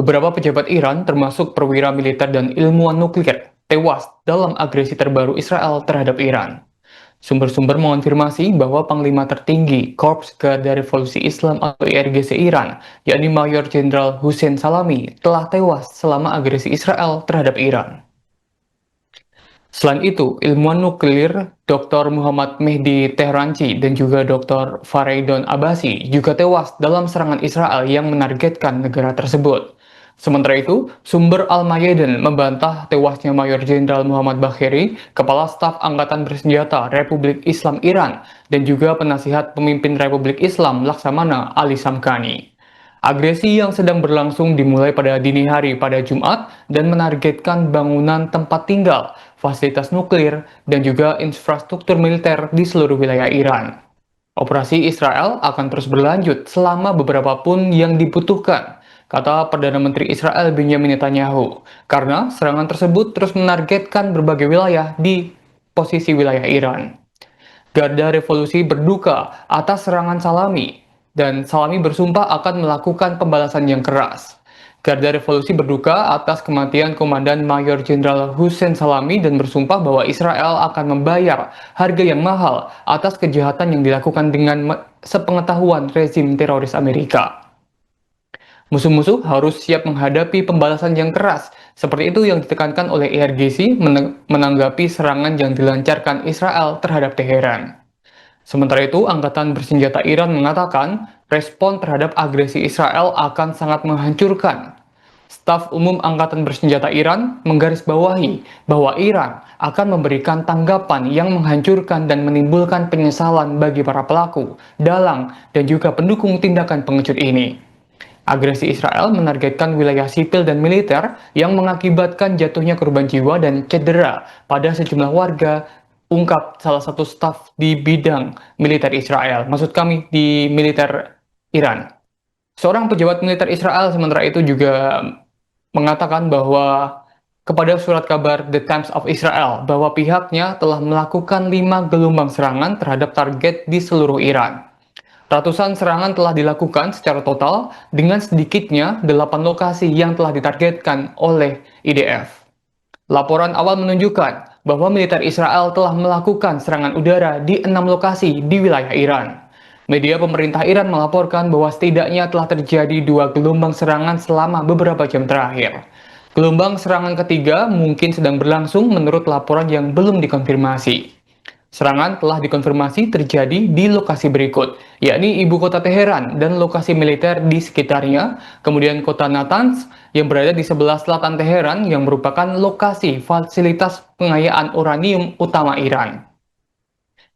Beberapa pejabat Iran, termasuk perwira militer dan ilmuwan nuklir, tewas dalam agresi terbaru Israel terhadap Iran. Sumber-sumber mengonfirmasi bahwa Panglima Tertinggi Korps Garda Revolusi Islam atau IRGC Iran, yakni Mayor Jenderal Hussein Salami, telah tewas selama agresi Israel terhadap Iran. Selain itu, ilmuwan nuklir Dr. Muhammad Mehdi Tehranci dan juga Dr. Fareidon Abbasi juga tewas dalam serangan Israel yang menargetkan negara tersebut. Sementara itu, sumber Al-Mayadin membantah tewasnya Mayor Jenderal Muhammad Bagheri, Kepala Staf Angkatan Bersenjata Republik Islam Iran, dan juga penasihat pemimpin Republik Islam Laksamana Ali Samkani. Agresi yang sedang berlangsung dimulai pada dini hari pada Jumat dan menargetkan bangunan tempat tinggal, fasilitas nuklir, dan juga infrastruktur militer di seluruh wilayah Iran. Operasi Israel akan terus berlanjut selama beberapa pun yang dibutuhkan, kata Perdana Menteri Israel Benjamin Netanyahu, karena serangan tersebut terus menargetkan berbagai wilayah di posisi wilayah Iran. Garda Revolusi berduka atas serangan Salami, dan Salami bersumpah akan melakukan pembalasan yang keras. Garda Revolusi berduka atas kematian Komandan Mayor Jenderal Hussein Salami dan bersumpah bahwa Israel akan membayar harga yang mahal atas kejahatan yang dilakukan dengan sepengetahuan rezim teroris Amerika. Musuh-musuh harus siap menghadapi pembalasan yang keras, seperti itu yang ditekankan oleh IRGC menanggapi serangan yang dilancarkan Israel terhadap Teheran. Sementara itu, Angkatan Bersenjata Iran mengatakan respon terhadap agresi Israel akan sangat menghancurkan. Staf Umum Angkatan Bersenjata Iran menggarisbawahi bahwa Iran akan memberikan tanggapan yang menghancurkan dan menimbulkan penyesalan bagi para pelaku, dalang, dan juga pendukung tindakan pengecut ini. Agresi Israel menargetkan wilayah sipil dan militer yang mengakibatkan jatuhnya korban jiwa dan cedera pada sejumlah warga, ungkap salah satu staf di bidang militer Israel, maksud kami di militer Iran. Seorang pejabat militer Israel sementara itu juga mengatakan bahwa kepada surat kabar The Times of Israel bahwa pihaknya telah melakukan 5 gelombang serangan terhadap target di seluruh Iran. Ratusan serangan telah dilakukan secara total dengan sedikitnya 8 lokasi yang telah ditargetkan oleh IDF. Laporan awal menunjukkan bahwa militer Israel telah melakukan serangan udara di 6 lokasi di wilayah Iran. Media pemerintah Iran melaporkan bahwa setidaknya telah terjadi 2 gelombang serangan selama beberapa jam terakhir. Gelombang serangan ketiga mungkin sedang berlangsung menurut laporan yang belum dikonfirmasi. Serangan telah dikonfirmasi terjadi di lokasi berikut, yakni ibu kota Teheran dan lokasi militer di sekitarnya, kemudian kota Natanz yang berada di sebelah selatan Teheran yang merupakan lokasi fasilitas pengayaan uranium utama Iran.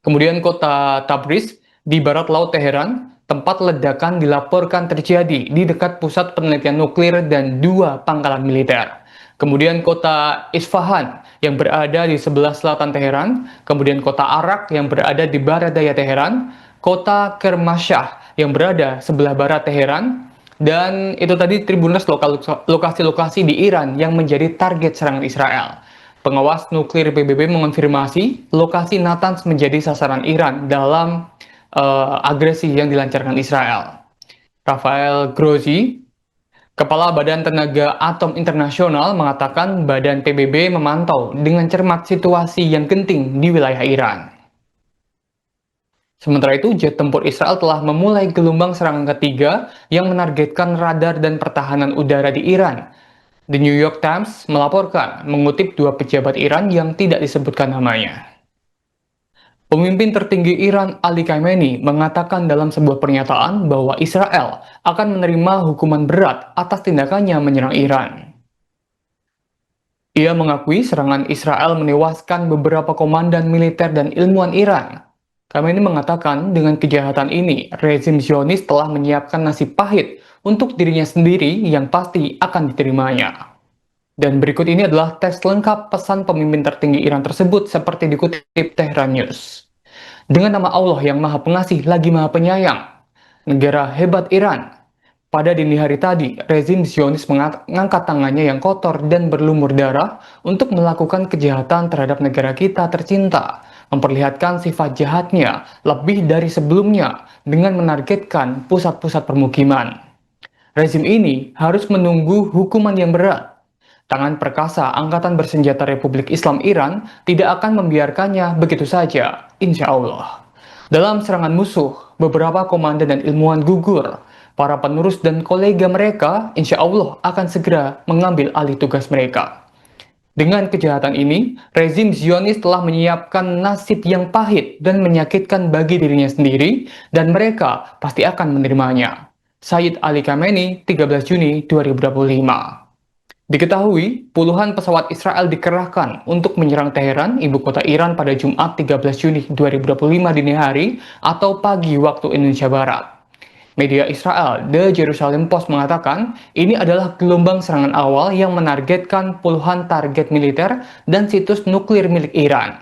Kemudian kota Tabriz di barat laut Teheran, tempat ledakan dilaporkan terjadi di dekat pusat penelitian nuklir dan 2 pangkalan militer. Kemudian kota Isfahan yang berada di sebelah selatan Teheran, kemudian kota Arak yang berada di barat daya Teheran, kota Kermanshah yang berada sebelah barat Teheran, dan itu tadi Tribunus lokasi-lokasi di Iran yang menjadi target serangan Israel. Pengawas nuklir PBB mengonfirmasi lokasi Natanz menjadi sasaran Iran dalam agresi yang dilancarkan Israel. Rafael Grossi, Kepala Badan Tenaga Atom Internasional, mengatakan Badan PBB memantau dengan cermat situasi yang genting di wilayah Iran. Sementara itu, jet tempur Israel telah memulai gelombang serangan ketiga yang menargetkan radar dan pertahanan udara di Iran. The New York Times melaporkan mengutip 2 pejabat Iran yang tidak disebutkan namanya. Pemimpin tertinggi Iran Ali Khamenei mengatakan dalam sebuah pernyataan bahwa Israel akan menerima hukuman berat atas tindakannya menyerang Iran. Ia mengakui serangan Israel menewaskan beberapa komandan militer dan ilmuwan Iran. Khamenei mengatakan dengan kejahatan ini, rezim Zionis telah menyiapkan nasib pahit untuk dirinya sendiri yang pasti akan diterimanya. Dan berikut ini adalah teks lengkap pesan pemimpin tertinggi Iran tersebut seperti dikutip Tehran News. Dengan nama Allah yang Maha Pengasih lagi Maha Penyayang, negara hebat Iran. Pada dini hari tadi, rezim Zionis mengangkat tangannya yang kotor dan berlumur darah untuk melakukan kejahatan terhadap negara kita tercinta, memperlihatkan sifat jahatnya lebih dari sebelumnya dengan menargetkan pusat-pusat permukiman. rezim ini harus menunggu hukuman yang berat. Tangan perkasa Angkatan Bersenjata Republik Islam Iran tidak akan membiarkannya begitu saja, insya Allah. Dalam serangan musuh, beberapa komandan dan ilmuwan gugur. Para penerus dan kolega mereka, insya Allah akan segera mengambil alih tugas mereka. Dengan kejahatan ini, rezim Zionis telah menyiapkan nasib yang pahit dan menyakitkan bagi dirinya sendiri, dan mereka pasti akan menerimanya. Sayyid Ali Khamenei, 13 Juni 2025. Diketahui, puluhan pesawat Israel dikerahkan untuk menyerang Teheran, ibu kota Iran pada Jumat 13 Juni 2025 dini hari atau pagi waktu Indonesia Barat. Media Israel, The Jerusalem Post mengatakan, ini adalah gelombang serangan awal yang menargetkan puluhan target militer dan situs nuklir milik Iran.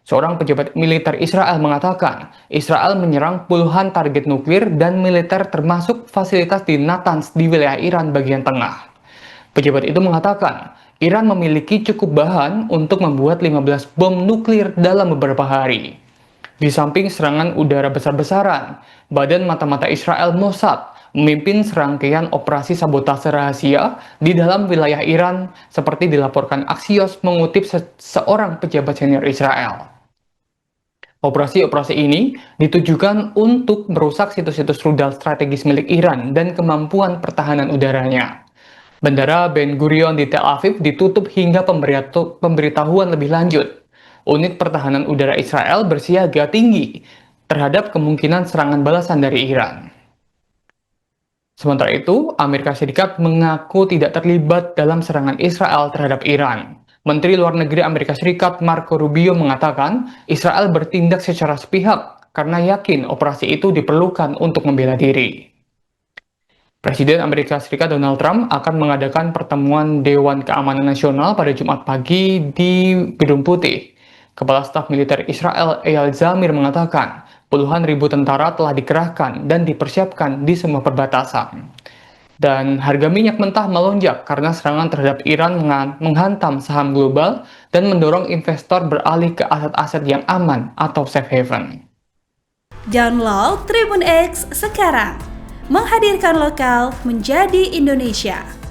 Seorang pejabat militer Israel mengatakan, Israel menyerang puluhan target nuklir dan militer termasuk fasilitas di Natanz di wilayah Iran bagian tengah. Pejabat itu mengatakan, Iran memiliki cukup bahan untuk membuat 15 bom nuklir dalam beberapa hari. Di samping serangan udara besar-besaran, Badan Mata-Mata Israel Mossad memimpin serangkaian operasi sabotase rahasia di dalam wilayah Iran seperti dilaporkan Axios mengutip seorang pejabat senior Israel. Operasi-operasi ini ditujukan untuk merusak situs-situs rudal strategis milik Iran dan kemampuan pertahanan udaranya. Bandara Ben Gurion di Tel Aviv ditutup hingga pemberitahuan lebih lanjut. Unit pertahanan udara Israel bersiaga tinggi terhadap kemungkinan serangan balasan dari Iran. Sementara itu, Amerika Serikat mengaku tidak terlibat dalam serangan Israel terhadap Iran. Menteri Luar Negeri Amerika Serikat Marco Rubio mengatakan Israel bertindak secara sepihak karena yakin operasi itu diperlukan untuk membela diri. Presiden Amerika Serikat Donald Trump akan mengadakan pertemuan Dewan Keamanan Nasional pada Jumat pagi di Gedung Putih. Kepala Staf Militer Israel Eyal Zamir mengatakan puluhan ribu tentara telah dikerahkan dan dipersiapkan di semua perbatasan. Dan harga minyak mentah melonjak karena serangan terhadap Iran menghantam saham global dan mendorong investor beralih ke aset-aset yang aman atau safe haven. Download Tribun X sekarang, menghadirkan lokal menjadi Indonesia.